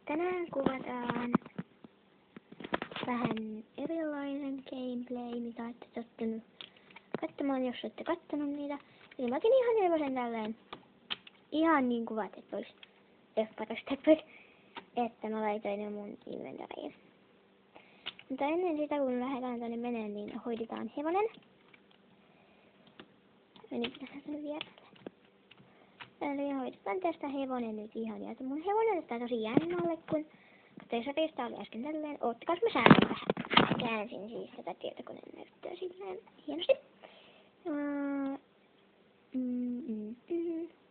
Tänään kuvataan vähän erilainen gameplay, mitä olette tottunut katsomaan, jos olette kattonut niitä. Eli mä otin ihan hevosen tälleen, ihan niin kuvat, että vois parasteppoit, että mä laitoin ne mun inventoriin. Mutta ennen sitä, kun lähdetään tonne meneen, niin hoidetaan hevonen. Ja nyt lähdetään tonne vierelle. Eli hoidetaan tästä hevonen nyt ihan. Ja mun hevonen näyttää tosi jännalle, kun Tesarista oli äsken tälleen. Oottakas mä säännön vähän. Käänsin siis tätä tietokoneen näyttöä silleen hienosti.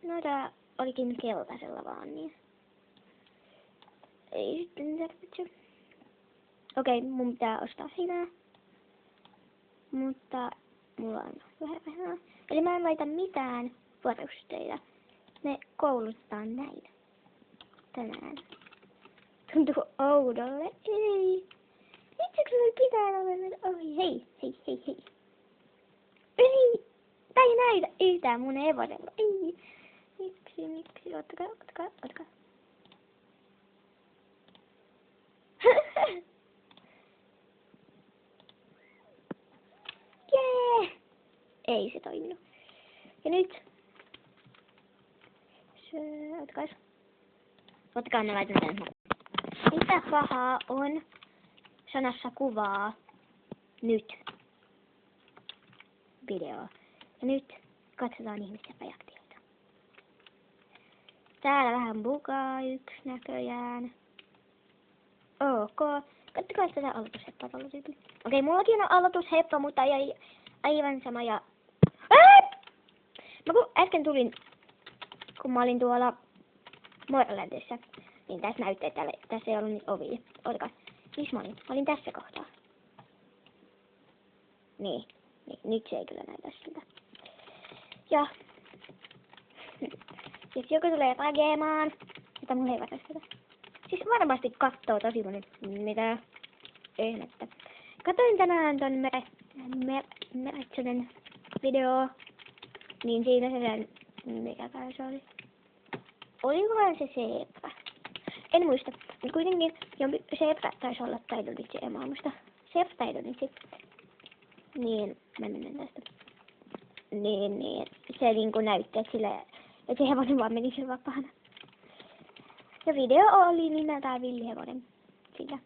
No tää olikin keltaisella vaan, niin ei sitten tarvitse. Okei, mun pitää ostaa hinää. Mutta mulla on vähän rahaa. Eli mä en laita mitään varusteita. Me koulutetaan näin. Tänään. Tuntuu oudolle. Ei. Itsekö sulla pitää olla? Oi, hei. Ei. Tää ei näytä yhtään mun hevosella. Ei. Miksi? Ottakaa. Jee! Ei se toiminut. Ja nyt. Ottakaa ne laitan tänne. Mitä pahaa on sanassa kuvaa nyt videoa. Ja nyt katsotaan ihmisten reaktioita. Täällä vähän bugaa yksi näköjään. Ok. Katsokaa tätä aloitusheppoa tuolla tyypillä. Okei, mullakin on aloitusheppo, mutta ei aivan sama ja... Mä kun äsken tulin, kun mä olin tuolla Morlandissa, niin tässä näyttää, että tässä ei ollut niitä ovia. Otakaa. Missä mä olin? Mä olin tässä kohtaa. Niin. Nyt se ei kyllä näytä siltä. Ja jos joku tulee rageemaan, että mun ei varasteta. Siis varmasti kattoo tosi moni. Mitä ehmettä. Katoin tänään ton Meretsonen video. Niin siinä se, mikäkään se oli. Olikohan se zebra? En muista. Kuitenkin zebra taisi olla taidonitsi, en mä muista. Zebra taidonitsi. Niin, mä menen tästä. Niin. Se niinku näytti, että se hevonen vaan meni sen vapaana. Ja video oli nimeltään Villihevonen. Sitä.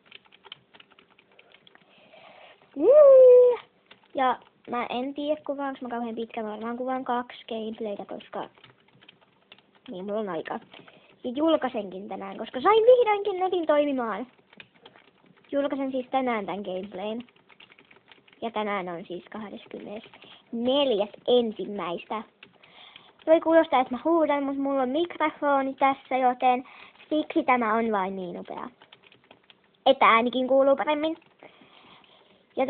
Ja mä en tiedä kuvaanko mä kauhean pitkä, varmaan kuvaan 2 gameplaytä, koska niin mulla on aikaa. Ja julkaisenkin tänään, koska sain vihdoinkin netin toimimaan. Julkaisen siis tänään tän gameplayn. Ja tänään on siis 24.1. Voi kuulostaa, että mä huudan, mutta mulla on mikrofoni tässä, joten siksi tämä on vain niin nopea. Että äänikin kuuluu paremmin. Ja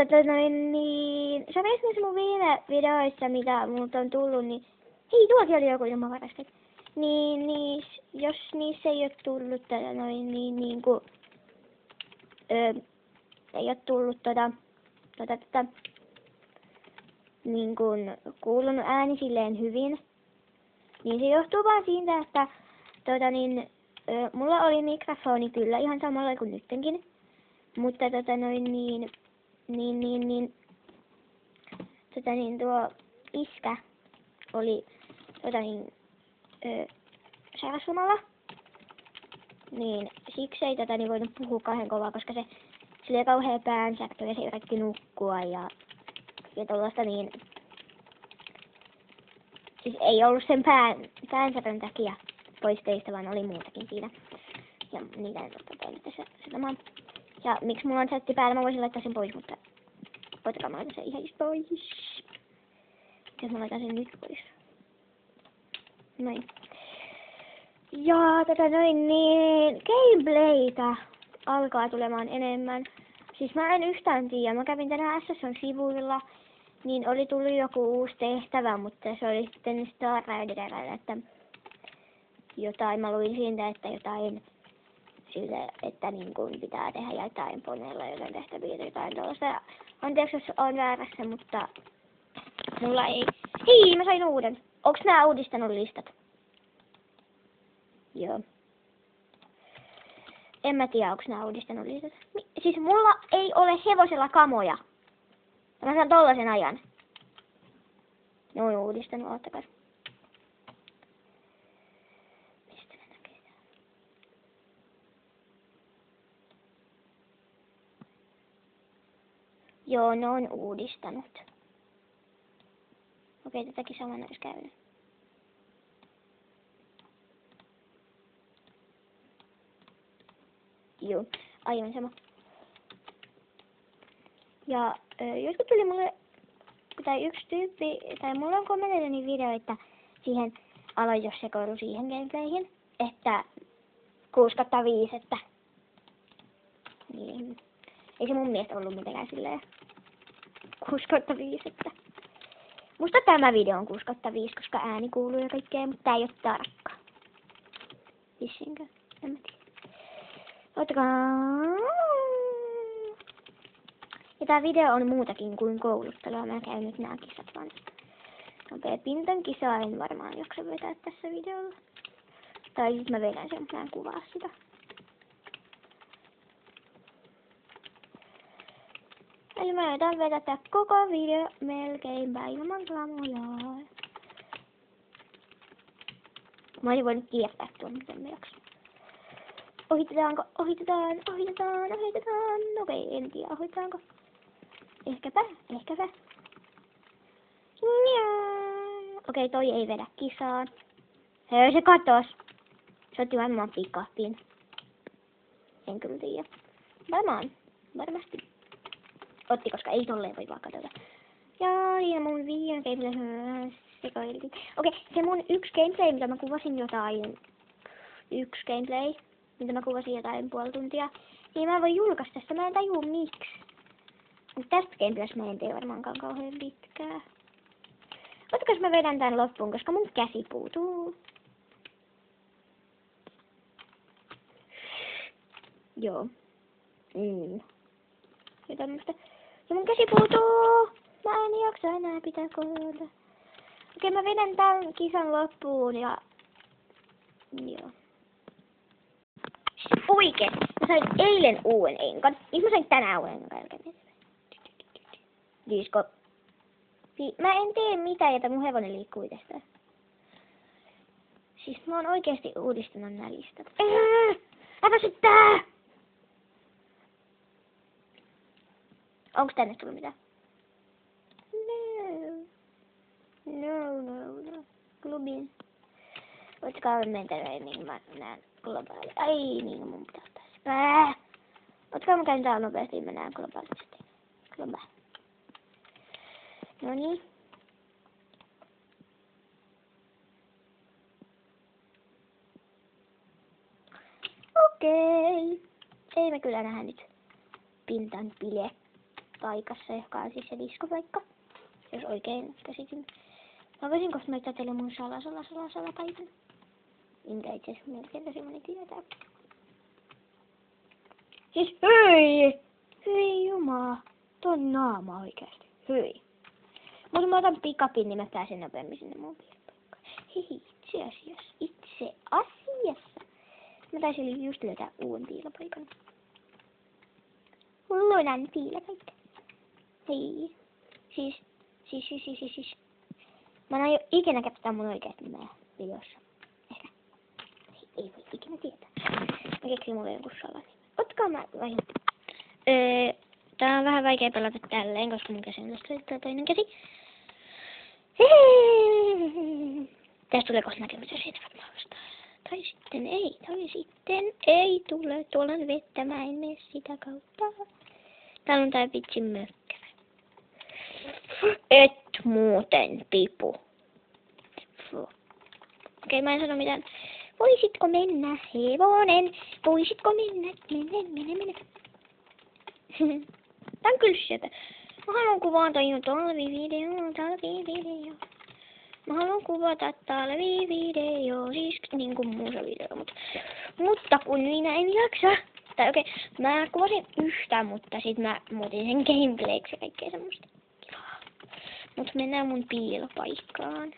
niin, se oli esimerkiksi mun viime videoissa, mitä multa on tullut, niin... Hei, tuokin oli joku ilmavarastet. Niin, jos niissä ei oo tullut ei oo tullut niin kuin kuulunut ääni silleen hyvin, niin se johtuu vaan siitä, että mulla oli mikrofoni kyllä ihan samalla kuin nyttenkin, mutta tuo iskä oli sairauslomalla, niin siksi ei voinut puhua kauhean kovaa, koska se oli kauhea päänsärky ja se yritti nukkua ja tollaista niin. Siis ei ollut sen päänsäryn takia pois teistä, vaan oli muutakin siinä. Ja niitä en totta tässä satamaan. Ja miksi mulla on setti päällä, mä voisin laittaa sen pois, mutta ottakaa mä laitan sen ihan pois. Jos mä laitan sen nyt pois. Noin. Ja niin gameplaytä alkaa tulemaan enemmän. Siis mä en yhtään tiedä. Mä kävin tänään SSN-sivuilla, niin oli tullut joku uusi tehtävä, mutta se oli sitten Star Riderilla, että jotain, mä luin siitä, että jotain sille, että niin kuin pitää tehdä jotain poneella, jotain tehtäviä, jotain tuollaista. Anteeksi, jos on väärässä, mutta mulla ei... Hei, mä sain uuden. Onks nää uudistanut listat? Joo. En mä tiedä, onko nää uudistanut lisät. Siis mulla ei ole hevosella kamoja. Mä saan tollasen ajan. Ne on uudistanut, oottakaa. Mistä ne näkee? Joo, ne on uudistanut. Okei, tätäkin saman olisi käynyt. Joo, aivan sama. Ja joskus tuli mulle, tai yksi tyyppi, tai mulla on kommentoitu niin videoita siihen, aloin jos sekoilu siihen gameplayhin, että 6/5, että niin. Ei se mun mielestä ollut mitenkään silleen 6/5, että musta tämä video on 6/5, koska ääni kuuluu ja kaikkea, mutta tää ei oo tarkka. Vissinkö? En mä tiedä. Ottakaa. Ja tää video on muutakin kuin kouluttelua. Mä käyn nyt nää kisat vaan. Nopea pintan kisaa en varmaan jaksa vetää tässä videolla. Tai sit mä vedän sen, mutta mä en kuvaa sitä. Eli mä yritän vetätä koko video melkeinpä ilman klamoja. Mä olisin voinut kiertää tuon, mutta en mä jaksa. Ohitetaanko? Ohitetaan. Okei, en tiedä, ohitetaanko. Ehkäpä. Okei, toi ei vedä kisaan. Hei, se katos. Se otti varmaan pikapin. En kyllä tiedä. Varmasti. Otti, koska ei tolleen voi vaan katsota. Ja mun viime gameplay sekoiltiin. Okei, se mun yksi gameplay, mitä mä kuvasin jotain. Mitä mä kuvasin jotain puoli tuntia. Niin mä voin julkaista sitä, mä en tajua miksi. Mutta tästä gameplaystä mä en tee varmaankaan kauhean pitkää. Ottakas mä vedän tän loppuun, koska mun käsi puutuu. Joo. Ja tämmöstä. Ja mun käsi puutuu! Mä en jaksa enää pitää kohdata. Okei, mä vedän tän kisan loppuun ja... Joo. Oikein. Mä sain eilen uuden enkan. Nyt mä sain tänään uuden enkan. Disko. Mä en tee mitään, että mun hevonen liikkuu itsestään. Siis mä oon oikeesti uudistanut nää listat. Väsyttää! Onks tänne tullut mitään? No. Klubin. Ottakaa mentävä, niin mä näen globaali. Ai niin, mun pitää ottaa se. Ottakaa mä käyn täällä nopeasti, niin mä näen globaalisesti. Globaali. Noniin. Okei. Ei me kyllä nähdä nyt pintan bile paikassa, joka on siis se diskopaikka. Jos oikein käsitin. Mä voisin kohta näyttää teille mun salapaikan. Minkä itse asiassa melkein tosi moni tietää. Siis hyi jumaa. Ton naama oikeesti. Hyi. Mutta mä otan pikapin, niin mä pääsen nopeammin sinne mun piilopaikkaan. Hei, itse asiassa. Mä taisin just löytää uuden piilopaikan. Lunan piilopaikka. Hei. Siis. Mä en aio ikinä käyttää mun oikeat nimeä videossa. Ehkä. Ei voi ikinä tietää. Mä keksin mulle jonkun salanime. Otkaa mä vai. Tää on vähän vaikea pelata tälleen, koska mun käsi on tästä toinen käsi. Tästä tulee kohta näkemys, jos siitä varmaan vastaan. Tai sitten ei tule. Tuolla on vettä, mä en mene sitä kautta. Täällä on tää vitsin mökkärä. Et muuten pipu. Okei, mä en sano mitään. Voisitko mennä, hevonen? Voisitko mennä? Mene. Tää on kyllä sieltä. Mä haluan kuvata jo talvivideo. Mä haluan kuvata talvivideo, siis niinku musavideo, mutta kun minä en jaksa. Tai okei, mä kuvasin yhtä, mutta sit mä muutin sen gameplayksi ja kaikkea semmoista kivaa. Mut mennään mun piilopaikkaan.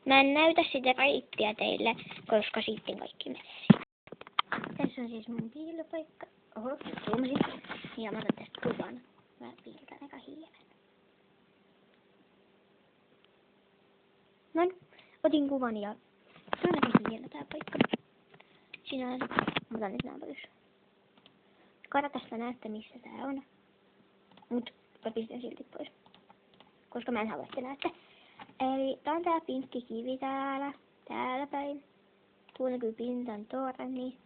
Mä en näytä sitä reittiä teille, koska sitten kaikki messii. Tässä Tässä on siis mun piilopaikka. Oho, zoomasin. Ja mä otan tästä kuvan. Mä piiltän aika hiiren. Noin, otin kuvan ja tää on aika hieno tää paikka. Siinä on, mä otan nyt nää pois. Kartasta näette missä tää on. Mut mä pistän silti pois. Koska mä en halua, että näette. Eli tää on tää pinkki kivi täällä. Täällä päin. Tuolla näkyy pintan torni.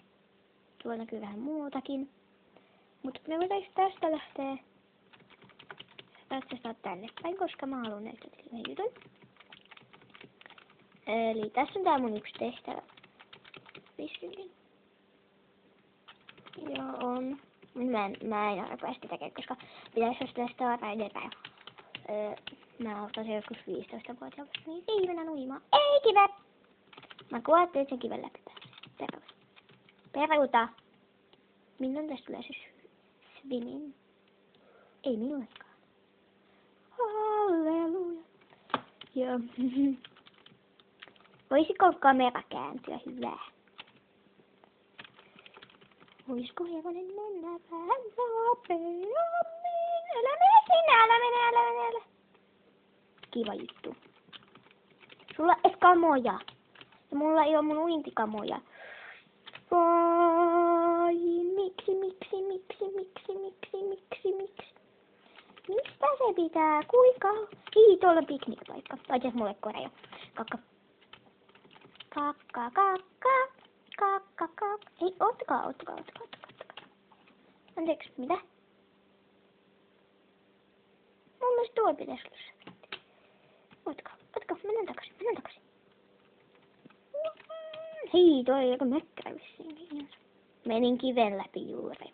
Tuolla näkyy vähän muutakin. Mutta me voitais tästä lähteä ratsastaa tänne päin, koska mä haluan näyttää teille yhden jutun. Eli tässä on tää mun yksi tehtävä. Pissinkin. Joo on. Mä en ole päästä tekemään, koska pitäisi ostaa Star Rider. Mä ottaisin joskus 15-vuotiaalta, niin ei mennä uimaan. Ei kive! Mä kuvattelin sen kiven läpi päälle. Peruuta. Milloin tästä tulee se swimming? Ei minullekaan. Halleluja. Joo. Voisiko kamera kääntyä? Hyvä. Voisiko hevonen mennä vähän nopeammin? Älä mene sinne, älä. Kiva juttu. Sulla ei kamoja. Ja mulla ei oo mun uintikamoja. Vai, miksi? Mistä se pitää? Kuinka? Hii, tuolla on piknikpaikka. Otas mulle korea. Kakka. Ei, ottakaa. Anteeksi, mitä? Mun mielestä tuolla pitäisi olla. Ottakaa, mennään takaisin. Hei, toi on joku mökkärä vissiin. Menin kiven läpi juuri.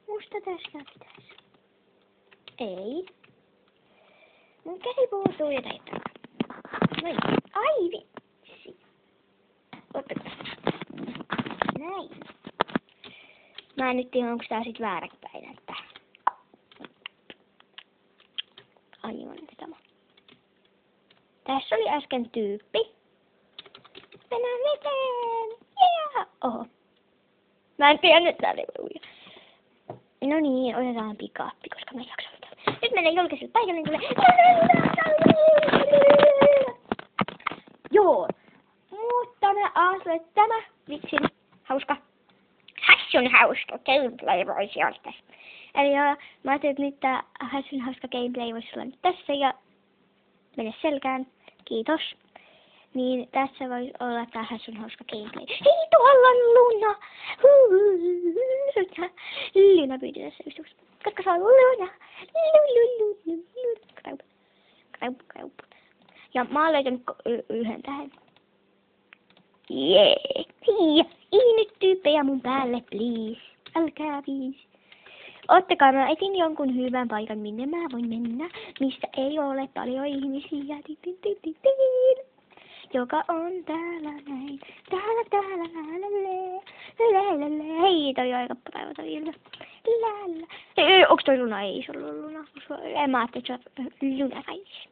Musta tässä pitäisi. Ei. Mun käsi puutuu ja taitaa. Noin. Ai vitsi. Ottakaa. Näin. Mä en nyt tiedä, onko tää sit vääräpäin, että aivan sama. Tässä oli äsken tyyppi. Mennään veteen. Yeah! Oho. Mä en tiedä, että tää oli uja. No niin, otetaan pikaappi, koska mä en jaksa ottaa. Nyt mennään julkiselle paikalle, niin joo. Mutta mä ajattelin, että tämä vitsin hauska. Hassun hauska gameplay voisi olla tässä. Eli mä ajattelin, että nyt tää hassun hauska gameplay voisi olla nyt tässä ja mene selkään. Kiitos. Niin tässä voisi olla tää hassun hauska gameplay. Hei, tuolla on Luna! Luna pyydi tässä ystävässä. Koska se on Luna! Kraup. Ja mä oon löytänyt yhden tähän. Jee! Ei nyt tyyppejä mun päälle, please. Älkää please. Ottakaa, mä etin jonkun hyvän paikan, minne mä voin mennä, missä ei ole paljon ihmisiä. Joka on täällä näin. Täällä. Hei, toi on aika päivä toi ilta. Onks toi Luna? Ei se ollut Luna. Mä ajattelin, että se on Luna Rais.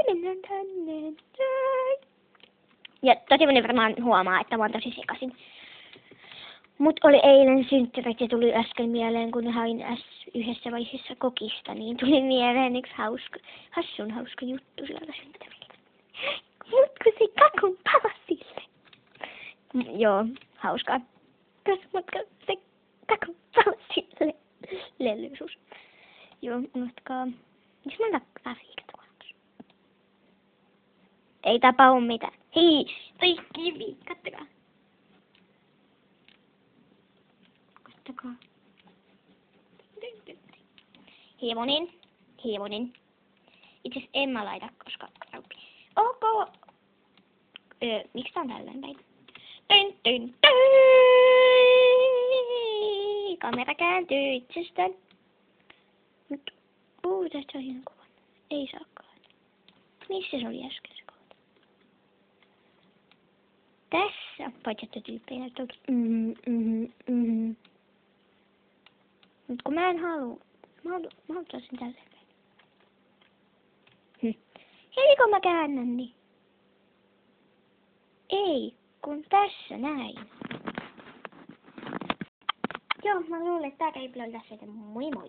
Mennään tänne. Ja tosi moni varmaan huomaa, että mä oon tosi sekasin. Mut oli eilen synttärit ja tuli äsken mieleen, kun hain yhdessä vaiheessa kokista, niin tuli mieleen yksi hassun hauska juttu sieltä synttäriltä. Mut kun se kakun palasille. Joo, hauskaa. Mut kun se kakun palasille. Lellysuus. Joo, unohtakaa. Miks mä takaa fiikat vaattus? Ei tapahdu mitään. Hei, toi kivi, kattokaa. Kattokaa. Hevonen. Itse asiassa en mä laita, koska kraupi. Ok. Miksi tää on tällöin päin? Kamera kääntyy itsestään. Nyt. Tästä on hieno kuva. Ei saakaan. Missä se oli äsken se kohta? Tässä. Paitsi että tyyppejä näyttää oikein. Mut kun mä en halua. Mä ottaisin tällaisen. Heti kun mä käännän, niin... Ei, kun tässä näin. Joo, mä luulen, että tää käy tässä, että moi moi.